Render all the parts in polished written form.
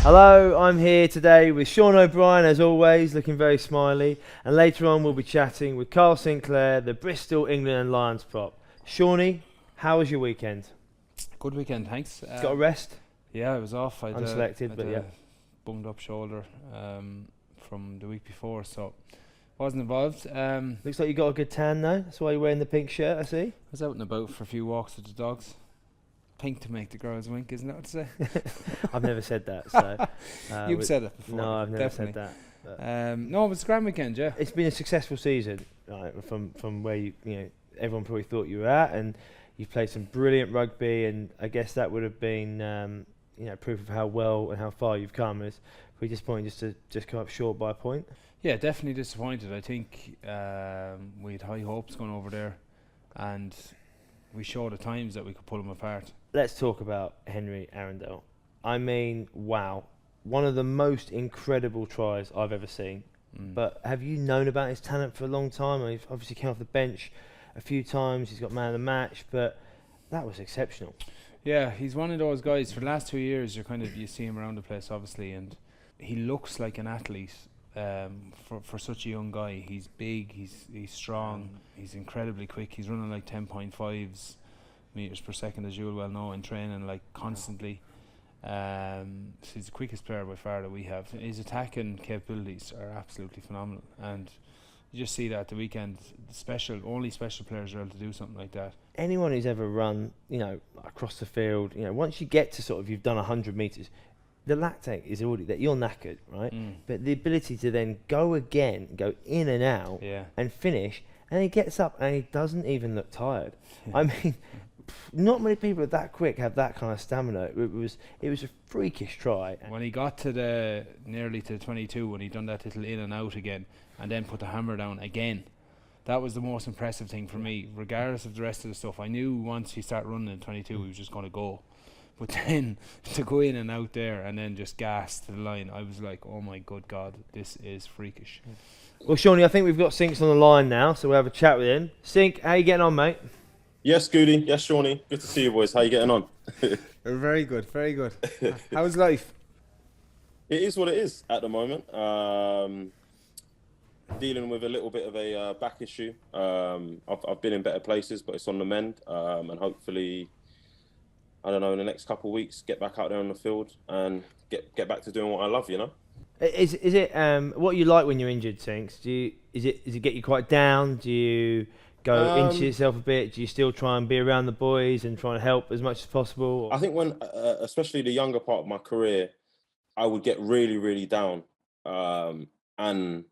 Hello, I'm here today with Sean O'Brien, as always, looking very smiley. And later on, we'll be chatting with Kyle Sinckler, the Bristol, England and Lions prop. Shawnee, how was your weekend? Good weekend, thanks. Got a rest? Yeah, I was off. Unselected, but yeah. Bunged up shoulder from the week before, so wasn't involved. Looks like you got a good tan though. That's why you're wearing the pink shirt, I see. I was out and about for a few walks with the dogs. Pink to make the girls wink, isn't that what to say? I've never said that. So You've said it before. No, I've never definitely said that. No, it was a grand weekend, yeah. It's been a successful season, right, from where you know everyone probably thought you were at, and you've played some brilliant rugby, and I guess that would have been proof of how well and how far you've come. Is we disappointed just come up short by a point? Yeah, definitely disappointed. I think we had high hopes going over there, and we showed at times that we could pull them apart. Let's talk about Henry Arundell. I mean, wow. One of the most incredible tries I've ever seen. But have you known about his talent for a long time? I mean, he obviously came off the bench a few times. He's got man of the match, but that was exceptional. Yeah, he's one of those guys. For the last 2 years, you see him around the place, obviously, and he looks like an athlete for such a young guy. He's big, he's strong, he's incredibly quick. He's running like 10.5s meters per second, as you'll well know, in training, like constantly. So he's the quickest player by far that we have. His attacking capabilities are absolutely phenomenal, and you just see that at the weekend. Only special players are able to do something like that. Anyone who's ever run, across the field, once you get to you've done 100 meters, the lactate is already that you're knackered, right? But the ability to then go again, go in and out, and finish, and he gets up and he doesn't even look tired. I mean, not many people that quick have that kind of stamina. It was a freakish try. When he got to nearly to 22, when he done that little in and out again, and then put the hammer down again, that was the most impressive thing for me. Regardless of the rest of the stuff, I knew once he started running at 22, he was just going to go. But then to go in and out there and then just gas to the line, I was like, oh my good God, this is freakish. Well, Shawnee, I think we've got Sinks on the line now, so we'll have a chat with him. Sink, how you getting on, mate? Yes, Goody. Yes, Shawnee. Good to see you, boys. How you getting on? Very good, very good. How's life? It is what it is at the moment. Dealing with a little bit of a back issue. I've been in better places, but it's on the mend. And hopefully, I don't know, in the next couple of weeks, get back out there on the field and get back to doing what I love. Is it what you like when you're injured, Sinks? Does it get you quite down? Do you go into yourself a bit? Do you still try and be around the boys and try and help as much as possible? I think when, especially the younger part of my career, I would get really, really down. And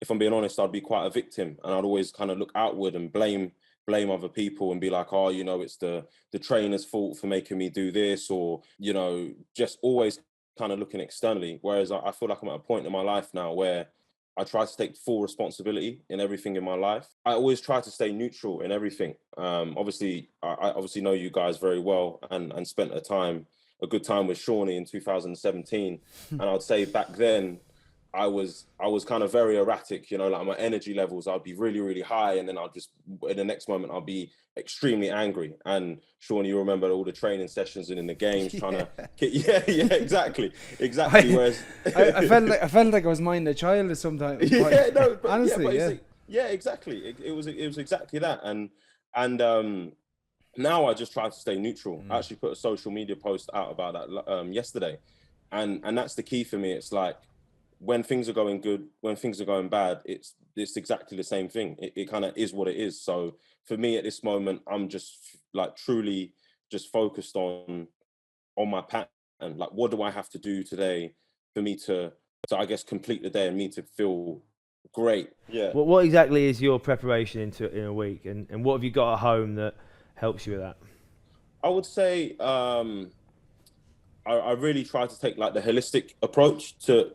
if I'm being honest, I'd be quite a victim, and I'd always kind of look outward and blame other people and be like, oh, it's the trainer's fault for making me do this, or, just always kind of looking externally. Whereas I feel like I'm at a point in my life now where I try to take full responsibility in everything in my life. I always try to stay neutral in everything. Obviously, I obviously know you guys very well and spent a good time with Shawnee in 2017. And I'd say back then, I was kind of very erratic, like my energy levels, I'd be really, really high. And then in the next moment, I'll be extremely angry. And Sean, you remember all the training sessions and in the games trying to exactly. Whereas I felt like I was minding a child sometimes. Honestly, exactly. It was exactly that. And now I just try to stay neutral. I actually put a social media post out about that yesterday. And that's the key for me. It's like, when things are going good, when things are going bad, it's exactly the same thing. It kind of is what it is. So for me at this moment, I'm just like truly just focused on my pattern. Like, what do I have to do today for me to I guess complete the day and me to feel great? Yeah. Well, what exactly is your preparation in a week, and what have you got at home that helps you with that? I would say I really try to take like the holistic approach to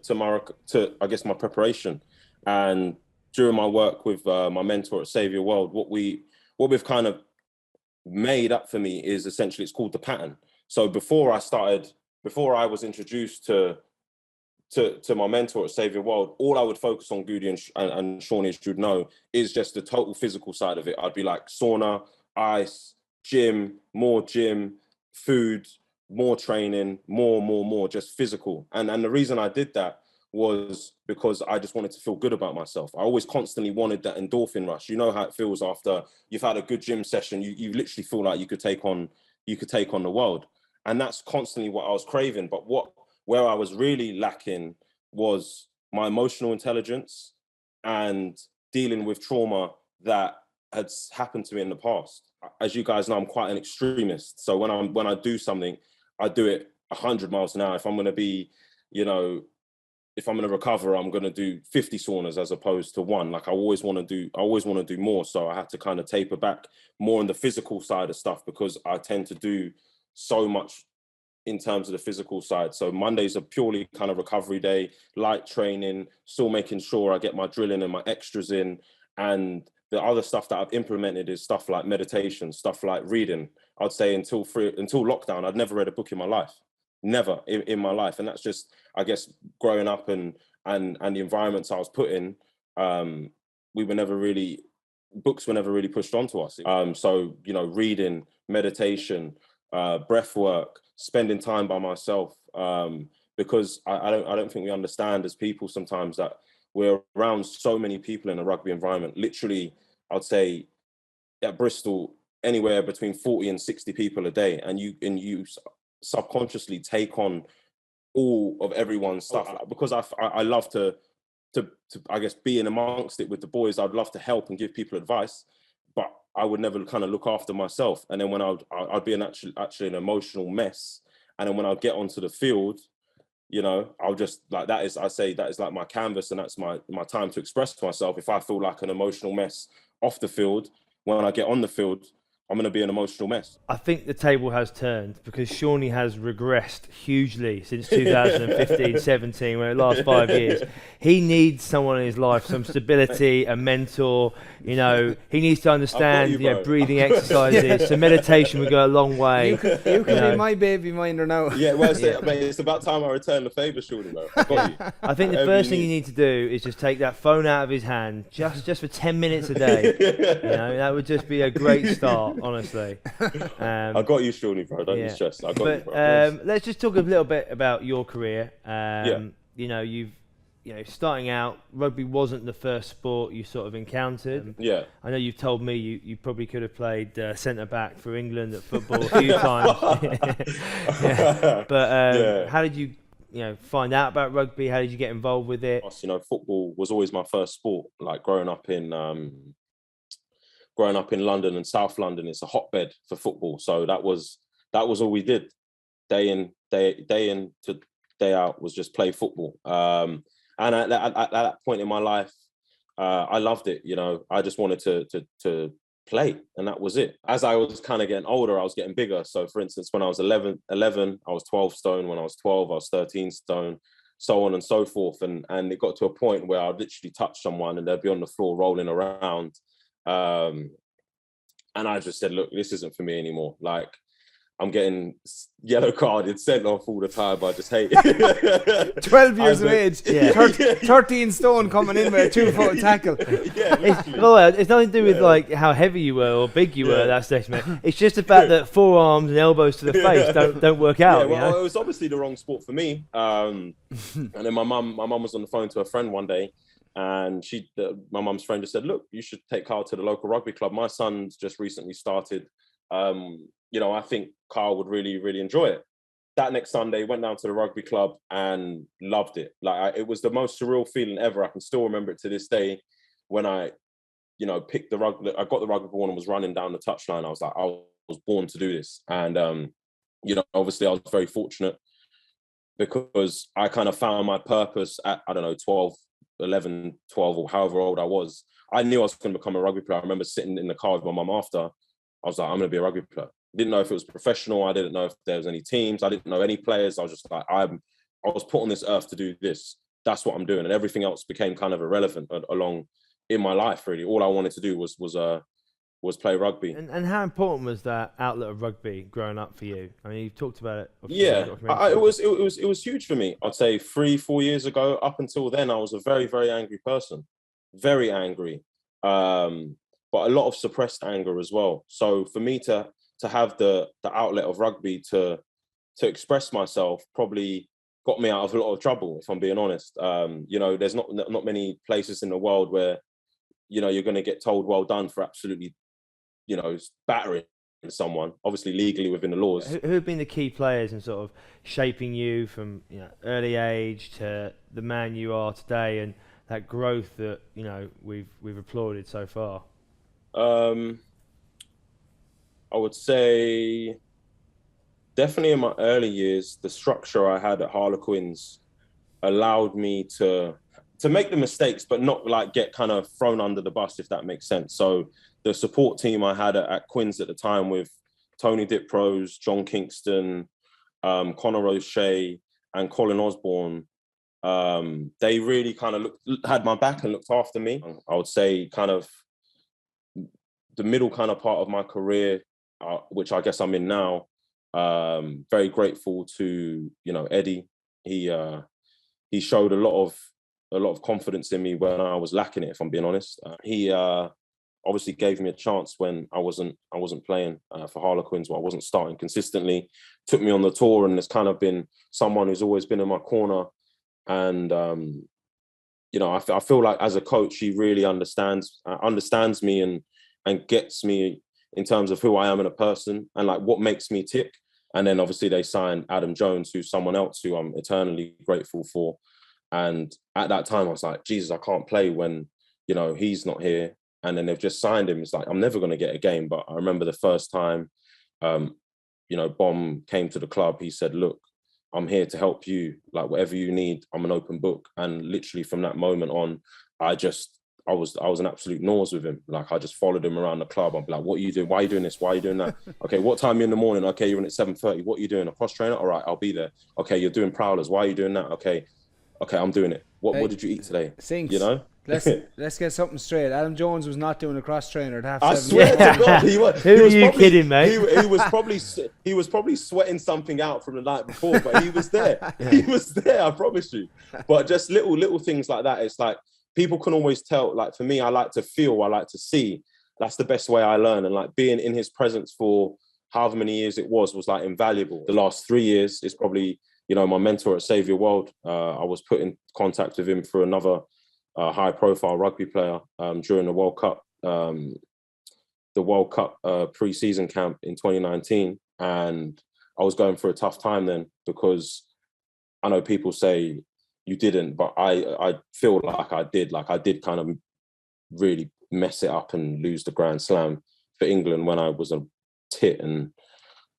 I guess my preparation. And during my work with my mentor at Save Your World, what we've kind of made up for me is essentially, it's called the pattern. So before I was introduced to my mentor at Save Your World, all I would focus on, Goode and Sean, as you'd know, is just the total physical side of it. I'd be like sauna, ice, gym, more gym, food, more training, more, just physical. And the reason I did that was because I just wanted to feel good about myself. I always constantly wanted that endorphin rush. You know how it feels after you've had a good gym session. You literally feel like you could take on the world. And that's constantly what I was craving. But where I was really lacking was my emotional intelligence and dealing with trauma that had happened to me in the past. As you guys know, I'm quite an extremist. So when I do something, I do it 100 miles an hour. If I'm going to be, if I'm going to recover, I'm going to do 50 saunas as opposed to one. Like I always want to do more. So I had to kind of taper back more on the physical side of stuff because I tend to do so much in terms of the physical side. So Mondays are purely kind of recovery day, light training, still making sure I get my drilling and my extras in. And the other stuff that I've implemented is stuff like meditation, stuff like reading. I'd say until lockdown, I'd never read a book in my life. Never in my life. And that's just, I guess, growing up and the environments I was put in, books were never really pushed onto us. So, reading, meditation, breath work, spending time by myself, because I don't think we understand as people sometimes that we're around so many people in a rugby environment. Literally, I'd say at Bristol, anywhere between 40 and 60 people a day, and you subconsciously take on all of everyone's stuff. Because I love to I guess be in amongst it with the boys. I'd love to help and give people advice, but I would never kind of look after myself. And then when I'd be actually an emotional mess. And then when I'd get onto the field, I'll just like that is like my canvas, and that's my time to express myself. If I feel like an emotional mess off the field, when I get on the field, I'm going to be an emotional mess. I think the table has turned because Shawnee has regressed hugely since 2015, 17, where it lasts 5 years. He needs someone in his life, some stability, a mentor. He needs to understand, breathing exercises. So meditation would go a long way. You can be my baby minder now. Yeah, well, mate, it's about time I return the favour, Shawnee, bro. I got you. I think the first thing you need to do is just take that phone out of his hand, just for 10 minutes a day. That would just be a great start. Honestly, I got you, Shawnee, bro. Don't be stressed. I got you, bro. Let's just talk a little bit about your career. You've starting out, rugby wasn't the first sport you sort of encountered. I know you've told me you probably could have played centre back for England at football a few times. But how did you find out about rugby? How did you get involved with it? Football was always my first sport. Like growing up in London and South London, it's a hotbed for football. So that was all we did, day in to day out, was just play football. And at that point in my life, I loved it. I just wanted to play, and that was it. As I was kind of getting older, I was getting bigger. So, for instance, when I was 11, I was 12 stone. When I was 12, I was 13 stone. So on and so forth. And it got to a point where I'd literally touch someone and they'd be on the floor rolling around. And I just said, look, this isn't for me anymore. Like, I'm getting yellow carded, sent off all the time. I just hate it. 12 years of age, 13 stone coming in with a 2-foot tackle. It's nothing to do with like how heavy you were or big you were at that stage, mate. It's just the fact that forearms and elbows to the face don't work out. It was obviously the wrong sport for me. And then my mum was on the phone to a friend one day, and my mum's friend just said, look, you should take Kyle to the local rugby club. My son's just recently started. I think Kyle would really, really enjoy it. That next Sunday, went down to the rugby club and loved it. It was the most surreal feeling ever. I can still remember it to this day when I, picked the rugby. I got the rugby ball and was running down the touchline. I was like, I was born to do this. And, obviously I was very fortunate because I kind of found my purpose at, 11, 12, or however old I was. I knew I was going to become a rugby player. I remember sitting in the car with my mum after. I was like, I'm going to be a rugby player. Didn't know if it was professional. I didn't know if there was any teams. I didn't know any players. I was just like, I was put on this earth to do this. That's what I'm doing. And everything else became kind of irrelevant along in my life, really. All I wanted to do was play rugby. And how important was that outlet of rugby growing up for you? I mean, you've talked about it. Yeah, it was huge for me. I'd say 3-4 years ago, up until then, I was a very, very angry person. Very angry. But a lot of suppressed anger as well. So for me to have the outlet of rugby to to express myself probably got me out of a lot of trouble, if I'm being honest. You know, there's not many places in the world where, you know, you're going to get told well done for absolutely, you know, battering someone, obviously legally within the laws. Who have been the key players in sort of shaping you from, you know, early age to the man you are today, and that growth that, you know, we've applauded so far? I would say definitely in my early years, the structure I had at Harlequins allowed me to make the mistakes, but not like get kind of thrown under the bus, if that makes sense. So the support team I had at Quins at the time, with Tony Diprose, John Kingston, Conor O'Shea, and Colin Osborne, they really kind of had my back and looked after me. I would say kind of the middle kind of part of my career, which I guess I'm in now, very grateful to, you know, Eddie. He showed a lot of confidence in me when I was lacking it, if I'm being honest. He obviously gave me a chance when I wasn't playing for Harlequins, where I wasn't starting consistently. Took me on the tour, and has kind of been someone who's always been in my corner. And you know, I feel like as a coach, he really understands me and gets me in terms of who I am in a person and like what makes me tick. And then obviously they signed Adam Jones, who's someone else who I'm eternally grateful for. And at that time, I was like, Jesus, I can't play when, you know, he's not here. And then they've just signed him. It's like, I'm never going to get a game. But I remember the first time, you know, Bom came to the club, he said, look, I'm here to help you. Like, whatever you need, I'm an open book. And literally from that moment on, I was an absolute nose with him. Like, I just followed him around the club. I'd be like, what are you doing? Why are you doing this? Why are you doing that? Okay, what time are you in the morning? Okay, you're in at 7:30. What are you doing? A cross trainer? All right, I'll be there. Okay, you're doing prowlers. Why are you doing that? Okay, I'm doing it. What did you eat today? Sinks. You know? Let's get something straight. Adam Jones was not doing a cross trainer at half I 7. swear to God, he was. Who are you kidding, mate? He was probably sweating something out from the night before, but he was there. He was there. I promise you. But just little things like that. It's like people can always tell. Like for me, I like to feel. I like to see. That's the best way I learn. And like being in his presence for however many years it was like invaluable. The last 3 years is probably, you know, my mentor at Save Your World. I was put in contact with him for another high-profile rugby player during the World Cup, pre-season camp in 2019, and I was going through a tough time then, because I know people say you didn't, but I feel like I did. Like I did kind of really mess it up and lose the Grand Slam for England when I was a tit and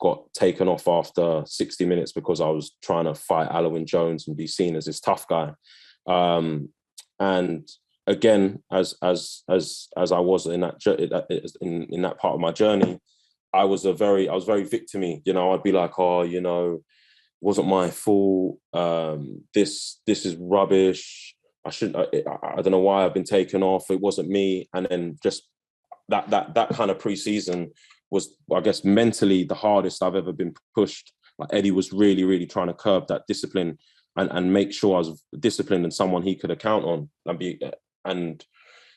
got taken off after 60 minutes because I was trying to fight Alwyn Jones and be seen as this tough guy. And again, as I was in that part of my journey, I was very victimy. You know, I'd be like, oh, you know, wasn't my fault. This is rubbish. I don't know why I've been taken off. It wasn't me. And then just that kind of pre-season was, I guess, mentally the hardest I've ever been pushed. Like Eddie was really, really trying to curb that discipline and make sure I was disciplined and someone he could account on. And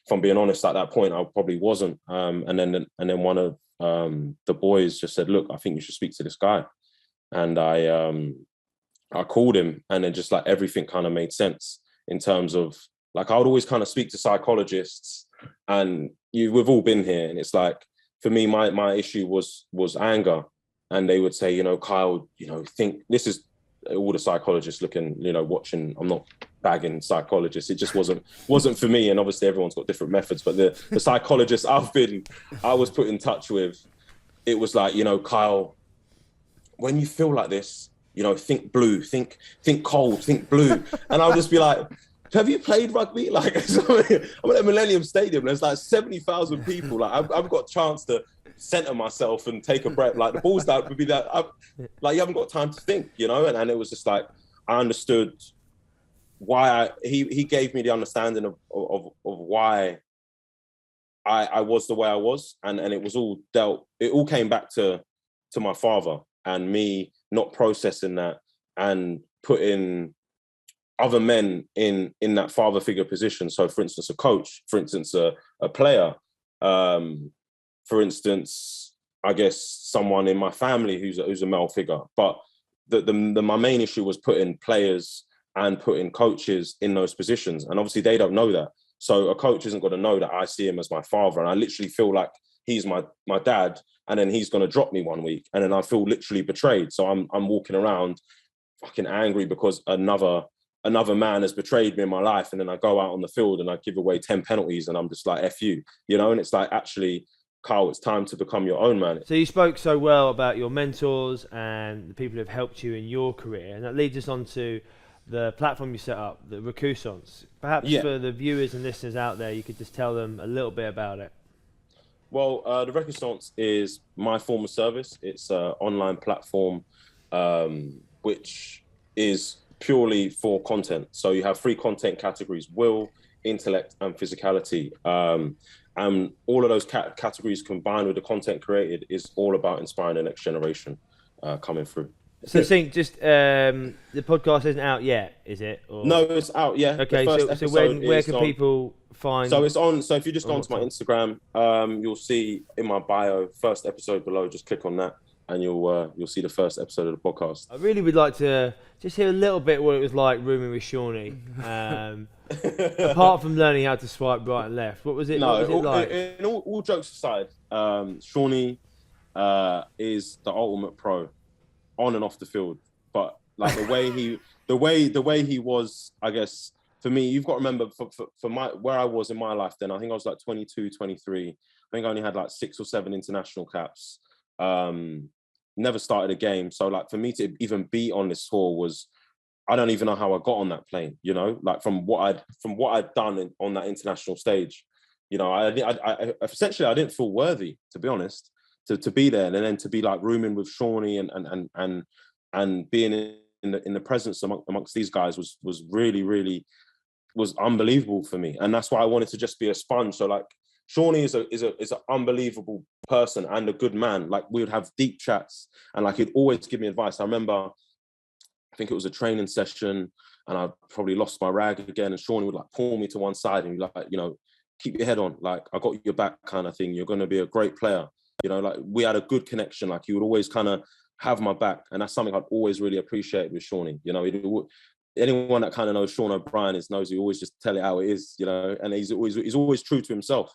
if I'm being honest, at that point, I probably wasn't. And then one of the boys just said, look, I think you should speak to this guy. And I called him, and then just like everything kind of made sense in terms of, like, I would always kind of speak to psychologists, and we've all been here. And it's like, for me, my issue was anger. And they would say, you know, Kyle, you know, think this is all the psychologists looking, you know, watching. I'm not bagging psychologists. It just wasn't for me. And obviously everyone's got different methods, but the psychologists I was put in touch with, it was like, you know, Kyle, when you feel like this, you know, think blue, think cold, think blue. And I'll just be like, have you played rugby? Like, I'm at Millennium Stadium. There's like 70,000 people. Like, I've got a chance to center myself and take a breath. Like, the ball's that would be that. Like, you haven't got time to think, you know. And it was just like, I understood why he gave me the understanding of why I was the way I was, and it was all it all came back to my father and me not processing that and putting other men in that father figure position. So, for instance, a coach, for instance, a player, for instance, I guess someone in my family who's a male figure. But my main issue was putting players and putting coaches in those positions. And obviously they don't know that. So a coach isn't going to know that I see him as my father. And I literally feel like he's my dad, and then he's going to drop me one week. And then I feel literally betrayed. So I'm walking around fucking angry because another man has betrayed me in my life. And then I go out on the field and I give away 10 penalties and I'm just like, F you, and it's like, actually, Kyle, it's time to become your own man. So you spoke so well about your mentors and the people who have helped you in your career. And that leads us on to the platform you set up, the Recuissance. Perhaps for the viewers and listeners out there, you could just tell them a little bit about it. Well, the Recuissance is my form of service. It's an online platform which is purely for content. So you have 3 content categories: will, intellect, and physicality. And all of those categories combined with the content created is all about inspiring the next generation coming through. So Sink, just the podcast isn't out yet, is it? Or? No, it's out. Yeah. Okay. So where can people find? So it's on. So if you just go onto my Instagram, you'll see in my bio, first episode below. Just click on that, and you'll see the first episode of the podcast. I really would like to just hear a little bit what it was like rooming with Shawnee. Apart from learning how to swipe right and left, what was it? No, what was it like? In all jokes aside, Shawnee is the ultimate pro, on and off the field. But like the way he was, I guess for me, you've got to remember for my where I was in my life then. I think I was like 22, 23. I think I only had like 6 or 7 international caps. Never started a game. So like for me to even be on this tour was, I don't even know how I got on that plane, like from what I'd done on that international stage, I essentially I didn't feel worthy, to be honest, to be there, and then to be like rooming with Shawnee and being in the presence amongst these guys was really, really was unbelievable for me. And that's why I wanted to just be a sponge. So like Shawnee is an unbelievable person and a good man. Like we would have deep chats and like he'd always give me advice. I remember, I think it was a training session and I probably lost my rag again, and Shawnee would like pull me to one side and be like, keep your head on, like I got your back kind of thing. You're going to be a great player. Like we had a good connection. Like he would always kind of have my back. And that's something I'd always really appreciate with Shawnee. Anyone that kind of knows Sean O'Brien knows he always just tell it how it is, and he's always true to himself.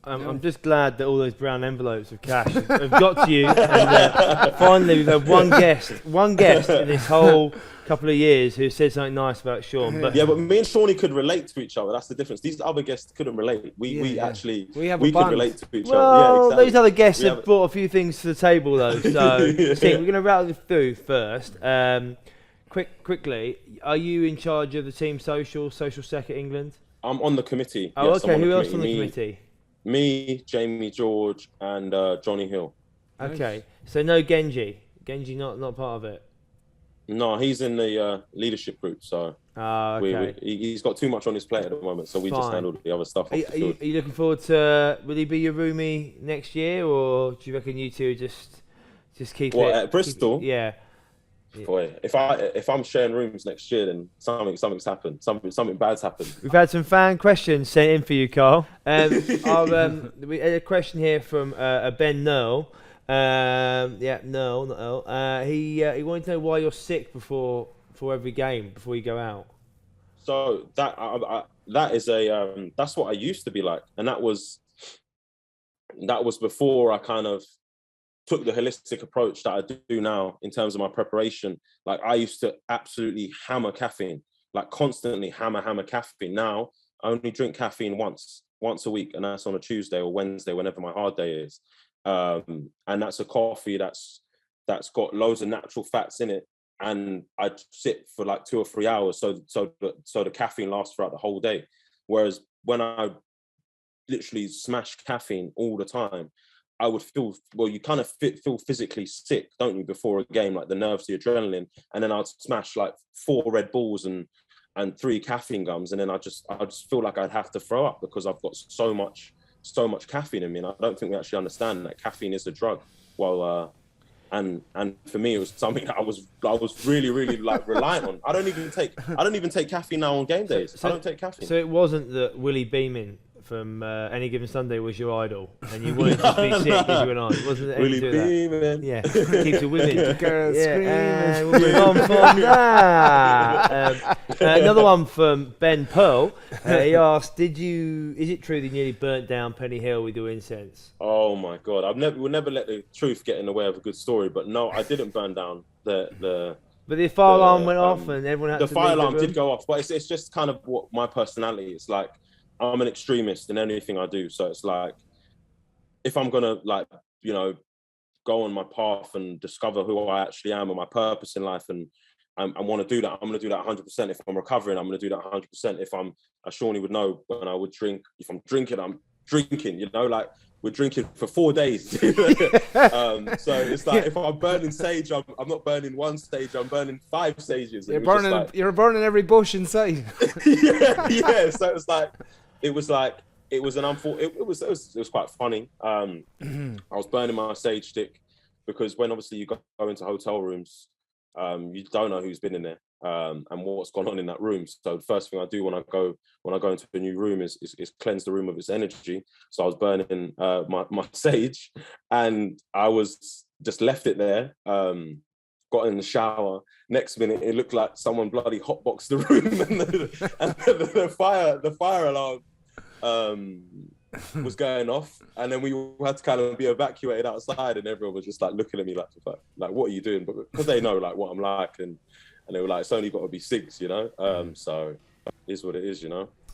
I'm just glad that all those brown envelopes of cash have got to you. And finally, we've had one guest in this whole couple of years who said something nice about Sean. But me and Shawnee could relate to each other. That's the difference. These other guests couldn't relate. We could relate to each other. Yeah, exactly. Those other guests have brought a few things to the table, though. So we're going to rattle through first. Quickly, are you in charge of the team social sec at England? I'm on the committee. Oh, yes, okay. Who else on the committee? Me, Jamie George, and Johnny Hill. Okay, so no Genji. Genji not part of it. No, he's in the leadership group. So okay. He's got too much on his plate at the moment. So we just handle the other stuff. Are you looking forward to? Will he be your roomie next year, or do you reckon you two just keep it at Bristol? Yeah. Boy, if I'm sharing rooms next year, then something's happened. Something bad's happened. We've had some fan questions sent in for you, Carl. We had a question here from Ben Noel. Noel, not Earl. He wanted to know why you're sick before every game, before you go out. So that is that's what I used to be like, and that was before I kind of took the holistic approach that I do now in terms of my preparation. Like I used to absolutely hammer caffeine, like constantly hammer caffeine. Now I only drink caffeine once a week, and that's on a Tuesday or Wednesday, whenever my hard day is. And that's a coffee that's got loads of natural fats in it, and I sit for like 2 or 3 hours, so the caffeine lasts throughout the whole day. Whereas when I literally smash caffeine all the time, I would feel, you kind of feel physically sick, don't you, before a game, like the nerves, the adrenaline, and then I'd smash like 4 Red Bulls and 3 caffeine gums, and then I just feel like I'd have to throw up because I've got so much caffeine in me, and I don't think we actually understand that caffeine is a drug. Well, and for me, it was something that I was really, really like reliant on. I don't even take caffeine now on game days. I don't take caffeine. So it wasn't that Willie Beeman from Any Given Sunday was your idol, and you wanted to be sick because you went on. Wasn't it? Really beaming. Yeah, keeps the women. Girls screaming. We'll move on from that. Another one from Ben Pearl. He asked, is it true that you nearly burnt down Pennyhill with your incense? Oh my God! We'll never let the truth get in the way of a good story. But no, I didn't burn down the. But the fire alarm went off, and everyone had to the fire leave alarm the room. did go off, but it's just kind of what my personality. It's like I'm an extremist in anything I do. So it's like if I'm gonna go on my path and discover who I actually am and my purpose in life, and I want to do that, I'm going to do that 100%. If I'm recovering, I'm going to do that 100%. If as Shawnee would know, when I would drink, if I'm drinking, I'm drinking. Like we're drinking for 4 days. So it's like if I'm burning sage, I'm not burning one stage. I'm burning 5 stages. You're burning every bush in sight. yeah. So it was quite funny. I was burning my sage stick because when obviously you go into hotel rooms, you don't know who's been in there and what's gone on in that room. So the first thing I do when I go into a new room is cleanse the room of its energy. So I was burning my sage, and I was just left it there. Got in the shower. Next minute, it looked like someone bloody hotboxed the room, and the fire alarm was going off, and then we had to kind of be evacuated outside, and everyone was just like looking at me like what are you doing? But because they know like what I'm like, and they were like, it's only got to be 6, so it is what it is,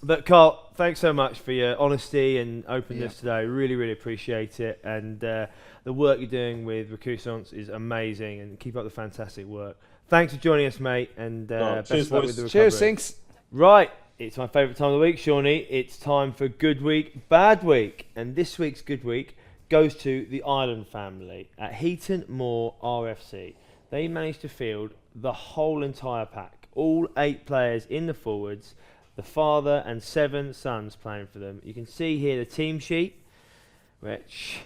But Carl, thanks so much for your honesty and openness today. Really, really appreciate it. And the work you're doing with Recusance is amazing, and keep up the fantastic work. Thanks for joining us, mate, and best of luck with the recovery. Cheers, Sinks. Right, it's my favourite time of the week, Shawnee. It's time for Good Week, Bad Week. And this week's Good Week goes to the Ireland family at Heaton Moor RFC. They managed to field the whole entire pack, all 8 players in the forwards, the father and 7 sons playing for them. You can see here the team sheet, which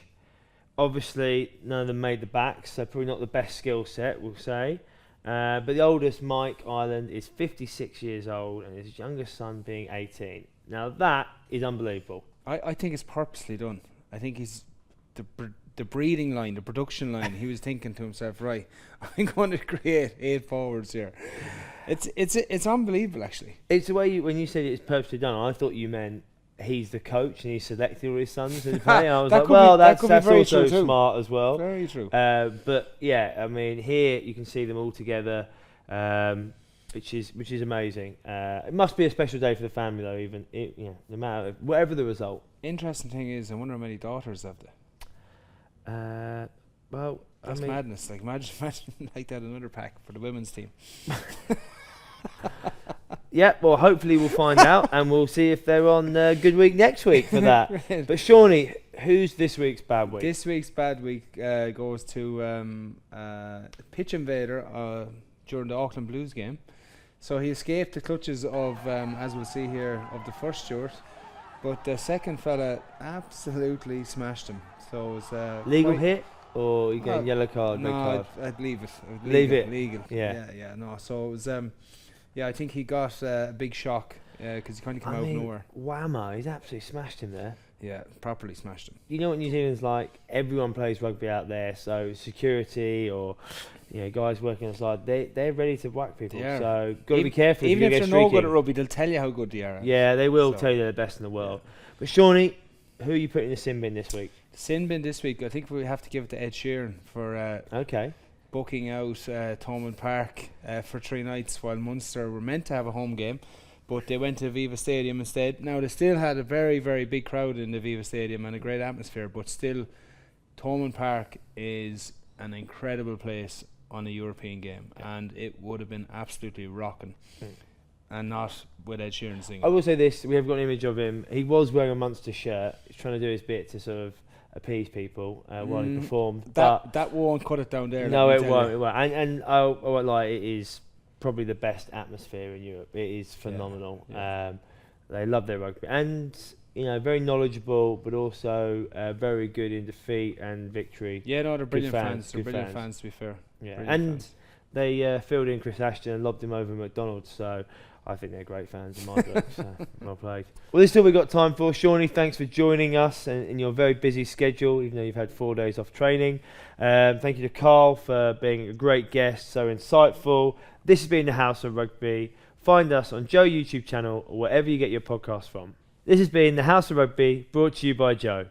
obviously none of them made the backs, so probably not the best skill set, we'll say. But the oldest, Mike Ireland, is 56 years old, and his youngest son being 18. Now that is unbelievable. I think it's purposely done. I think he's the breeding line, the production line. He was thinking to himself, right, I'm going to create 8 forwards here. It's unbelievable, actually. It's the way when you said it's purposely done, I thought you meant he's the coach and he selected all his sons to play. I was like, well, that's also smart as well. Very true. But yeah, I mean, here you can see them all together, which is amazing. It must be a special day for the family, though. No matter whatever the result. Interesting thing is, I wonder how many daughters have they. Well, that's madness. Like imagine like that another pack for the women's team. Yeah, well, hopefully we'll find out, and we'll see if they're on Good Week next week for that. But Shawnee, who's this week's bad week? This week's bad week goes to pitch invader during the Auckland Blues game. So he escaped the clutches of, as we'll see here, of the first Stewart, but the second fella absolutely smashed him. So it was legal hit, or you get a yellow card, red card? No, I'd leave it. Leave it. Legal. Yeah. No. So it was. I think he got a big shock because he kind of came out of nowhere. Whammo, he's absolutely smashed him there. Yeah, properly smashed him. You know what New Zealand's like? Everyone plays rugby out there, so security or guys working outside, they're ready to whack people. So got to be careful. Even if they're no good at rugby, they'll tell you how good they are. Yeah, they will tell you they're the best in the world. Yeah. But Shawnee, who are you putting in the sin bin this week? Sin bin this week, I think we have to give it to Ed Sheeran for booking out Thomond Park for 3 nights while Munster were meant to have a home game, but they went to Aviva Stadium instead. Now they still had a very, very big crowd in the Aviva Stadium and a great atmosphere, but still Thomond Park is an incredible place on a European game, and it would have been absolutely rocking. And not with Ed Sheeran singing. I will say this, we have got an image of him. He was wearing a Munster shirt. He's trying to do his bit to sort of appease people while he performed. That won't cut it down there. No, it won't. And I won't lie, it is probably the best atmosphere in Europe. It is phenomenal. Yeah. They love their rugby. And, very knowledgeable, but also very good in defeat and victory. Yeah, no, they're brilliant fans. They're brilliant fans, to be fair. Yeah. And they filled in Chris Ashton and lobbed him over McDonald's. So I think they're great fans in my book. So well played. Well, this is all we've got time for. Shawnee, thanks for joining us in your very busy schedule, even though you've had 4 days off training. Thank you to Carl for being a great guest, so insightful. This has been the House of Rugby. Find us on Joe YouTube channel or wherever you get your podcasts from. This has been the House of Rugby, brought to you by Joe.